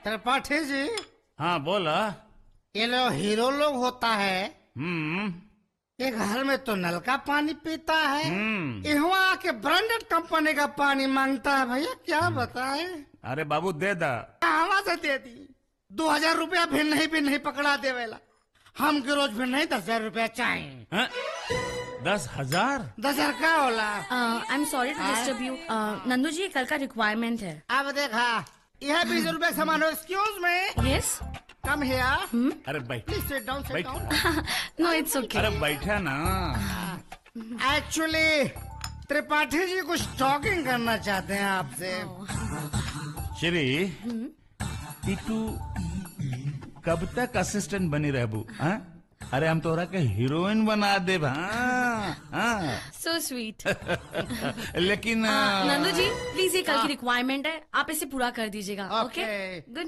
त्रिपाठी जी, हाँ बोला। ये लोग हीरो लोग होता है, हम्म। ये घर में तो नल का पानी पीता है, हम्म। यहाँ आके ब्रांडेड कंपनी का पानी मांगता है। भैया क्या बताए। अरे बाबू दे दा। हवा से दे दी। 2000 रुपया भी नहीं पकड़ा देवेला। हम के रोज भी नहीं 10,000 रुपया चाहिए। 10,000? 10,000 क्या होला। I am sorry to disturb you. Nandu ji, कल का रिक्वायरमेंट है। अब देखा, यह 20 रुपया सामान। Excuse me, yes. Come here. अरे बैठ। प्लीज सिट डाउन, सिट बैठ। डाउन। नो, इट्स ओके। अरे बैठा ना। एक्चुअली त्रिपाठी जी कुछ टॉकिंग करना चाहते हैं आपसे। श्री, तू कब तक असिस्टेंट बनी रहबू? हाँ? अरे हम तोरा के हीरोइन बना दे। हाँ। So sweet. लेकिन नंदू जी, प्लीज, ये कल की रिक्वायरमेंट है, आप इसे पूरा कर दीजिएगा। ओके, Okay. गुड।